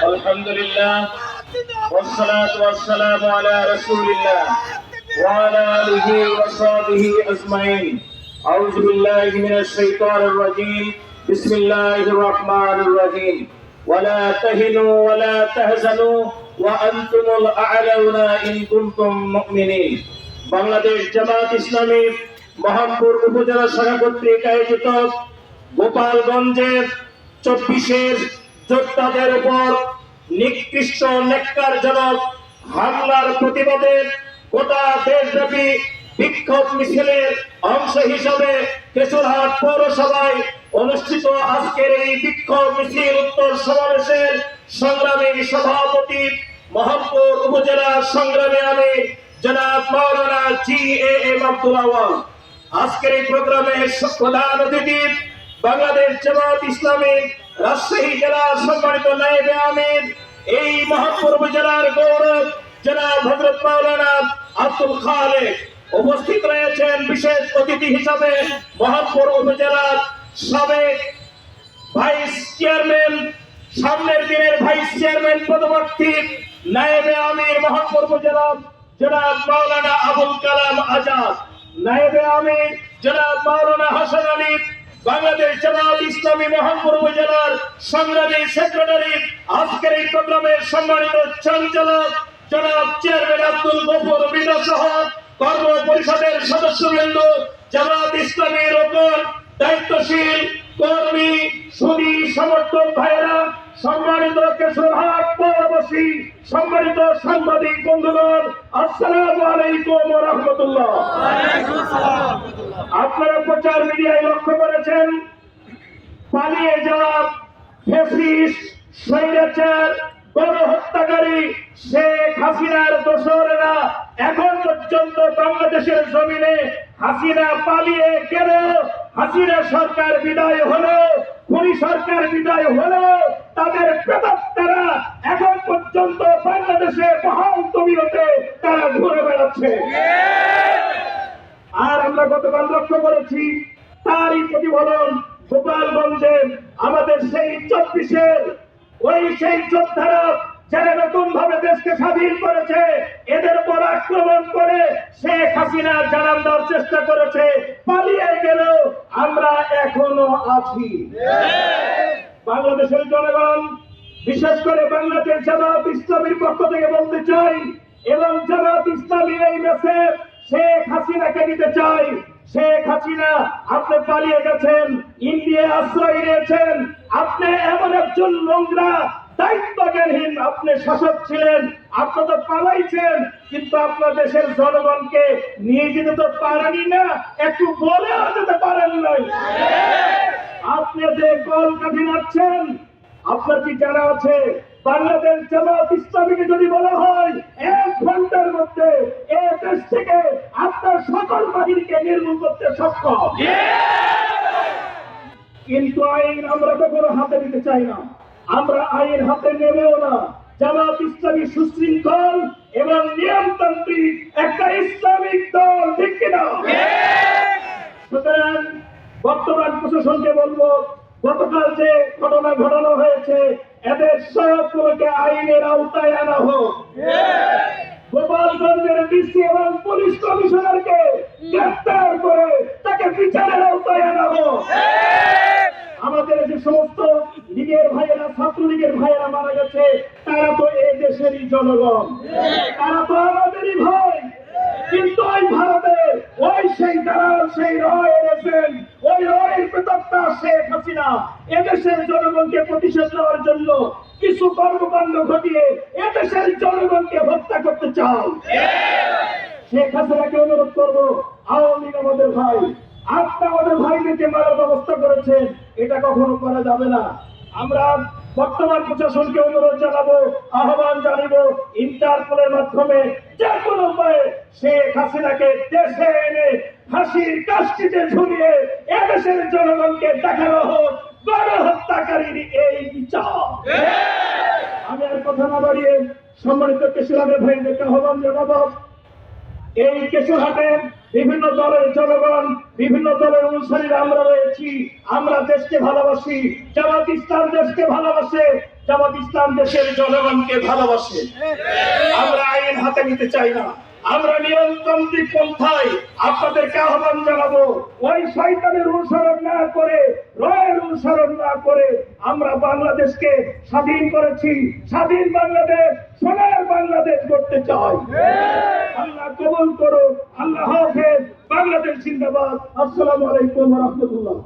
আলহামদুলিল্লাহ والصلاة والسلام على رسول الله وعلى آله وصحبه أجمعين أعوذ بالله من الشيطان الرجيم بسم الله الرحمن الرحيم ولا تهنوا ولا تحزنوا وأنتم الأعلون إن كنتم مؤمنين বাংলাদেশ জামাত ইসলামী মোহাম্মদপুর উপজেলা শাখা কর্তৃক আয়োজিত গোপালগঞ্জের 24-এর যোদ্ধাদের উপর নিকৃষ্ট নেককারজনক হামলার প্রতিবাদে গোটা দেশব্যাপী বিক্ষোভ মিছিলের অংশ হিসাবে কেশরহাট পৌরসভায় অনুষ্ঠিত আজকের এই বিক্ষোভ মিছিল উত্তর সমাবেশের সংগ্রামী সভাপতি মোহাম্মদপুর উপজেলার সংগ্রামী আমি জনাব মাওলানা GAM আব্দুল আওয়াল। আজকের এই প্রোগ্রামের প্রধান অতিথি বাংলাদেশ জামাত ইসলামী রাজশাহী জেলার সম্মানিত নায়েবে আমির, এই মোহাম্মদপুর উপজেলার গৌরব জনাব হযরত মাওলানা আব্দুল খালেক। উপস্থিত রয়েছেন বিশেষ অতিথি হিসাবে মোহাম্মদপুর উপজেলার সাবেক ভাইস চেয়ারম্যান, সামনের দিনের ভাইস চেয়ারম্যান পদপ্রার্থী নায়েবে আমির মোহাম্মদপুর উপজেলা জনাব মাওলানা আবুল কালাম আজাদ, নায়েবে আমির জনাব মাওলানা হাসান আলী, বাংলাদেশ জামাত ইসলামী মোহাম্মদপুর উপজেলার সংগ্রামী সেক্রেটারি, আজকের এই প্রোগ্রামের সম্মানিত সঞ্চালক জনাব চেয়ারম্যান আব্দুল গফুর মৃধা সহ কর্ম পরিষদের সদস্যবৃন্দ, জামাত ইসলামীর উপর দায়িত্বশীল কর্মী, সুধী সমর্থক ভাইয়েরা, সম্মানিত কেশরহাট পৌরবাসী, সম্মানিত সাংবাদিক বন্ধুগণ, আসসালামু আলাইকুম ওয়া রাহমাতুল্লাহ। আপনারা প্রচার মিডিয়ায় লক্ষ্য করেছেন পালিয়ে যাওয়া ফ্যাসিস্ট স্বৈরাচার গণহত্যাকারী শেখ হাসিনার দোসরেরা এখন পর্যন্ত বাংলাদেশের জমিনে হাসিনা পালিয়ে গেল, হাসিনা সরকার বিদায় হলো, খুনি সরকার বিদায় হলো, তাদের প্রেতাত্মারা এখন পর্যন্ত বাংলাদেশে বহাল তবিয়তে তারা ঘুরে বেড়াচ্ছে। আর আমরা গতকাল লক্ষ্য করেছি তারই প্রতিফলন গোপালগঞ্জে আমাদের সেই 24-এর সেই যোদ্ধারা যারা নতুন ভাবে দেশকে স্বাধীন করেছে, এদের উপর আক্রমণ করে শেখ হাসিনা জানান দেওয়ার চেষ্টা করেছে, পালিয়ে গেল, আমরা এখনো আছি। বাংলাদেশের জনগণ, বিশেষ করে বাংলাদেশ জামাত ইসলামীর পক্ষ থেকে বলতে চাই এবং জামাত ইসলামীর এই ম্যাচে শেখ হাসিনাকে দিতে চাই। শেখ হাসিনা, আপনি পালিয়ে গেছেন, ইন্ডিয়া আশ্রয় নিয়েছেন, আপনি এমন একজন নোংরা দায়িত্বজ্ঞানহীন আপনি শাসক ছিলেন, আপনি তো পালাইছেন, কিন্তু আপনার দেশের জনগণকে নিয়ে যেতে তো পারেনি না, একটু বলেও যেতে পারেন নাই। আপনি যে কল কাঠি নাড়ছেন, আপনার কি জানা আছে বাংলাদেশ জামাত ইসলামীকে যদি বলা হয় 1 ঘন্টার মধ্যে এই দেশ থেকে আপনার সকল বাহিনীকে নির্মূল করতে সক্ষম, কিন্তু আইন আমরা কখনো হাতে নিতে চাই না, আমরা আইন হাতে নেবেও না। জামাত ইসলামী সুশৃঙ্খল এবং নিয়মতান্ত্রিক একটা ইসলামিক দল, ঠিক কিনা? সুতরাং বর্তমান প্রশাসনকে বলবো, গতকাল যে ঘটনা ঘটানো হয়েছে এদের সবগুলোকে আইনের আওতায় আনা হোক। গোপালগঞ্জের ডিসি এবং পুলিশ কমিশনারকে গ্রেফতার করে তাকে বিচারের আওতায় আনা হোক। আমাদের যে সমস্ত লীগের ভাইয়েরা, ছাত্রলীগের ভাইয়েরা মারা গেছে, তারা তো এই দেশেরই জনগণ, তারা তো আমাদেরই ভাই, কিন্তু ওই ভারতের ওই সেই দালাল, সেই রয় এনেছেন, ওই রয়ের প্রেতাত্মা শেখ হাসিনা এদেশের জনগণকে প্রতিশোধ নেওয়ার জন্য কিছু কর্মকাণ্ড ঘটিয়ে এদেশের জনগণকে হত্যা করতে চাও। শেখ হাসিনাকে অনুরোধ করবো, আওয়ামী লীগ আমাদের ভাই, আপনি আমাদের ভাইদেরকে মারার ব্যবস্থা করেছেন, এটা কখনো করা যাবে না। আমরা বর্তমান প্রশাসনকে অনুরোধ জানাবো, আহ্বান জানাবো, ইন্টারপোলের মাধ্যমে যে কোনো উপায়ে শেখ হাসিনাকে দেশে এনে ফাঁসির কাষ্ঠিতে ঝুলিয়ে এদেশের জনগণকে দেখানো হোক গণহত্যাকারীর এই বিচার। আমি আর কথা না বাড়িয়ে সম্মানিত কেশরহাটের ভাইদেরকে আহ্বান জানাবো, এই কেশরহাটে বিভিন্ন দলের জনগণ, বিভিন্ন দলের অনুসারীরা আমরা রয়েছি। আমরা দেশকে ভালোবাসি, জামাত ইসলাম দেশকে ভালোবাসে, জামাত ইসলাম দেশের জনগণকে ভালোবাসে। আমরা আইন হাতে নিতে চাই না, আমরা নিয়মতান্ত্রিক পন্থায় আপনাদেরকে আহ্বান জানাবো, ওই শয়তানের অনুসরণ না করে, রয়ের অনুসরণ না করে আমরা বাংলাদেশকে স্বাধীন করেছি। স্বাধীন বাংলাদেশ, সোনার বাংলাদেশ করতে চাই। আল্লাহ কবুল করো। আল্লাহ হাফেজ। বাংলাদেশ জিন্দাবাদ। আসসালামু আলাইকুম ওয়া রাহমাতুল্লাহ।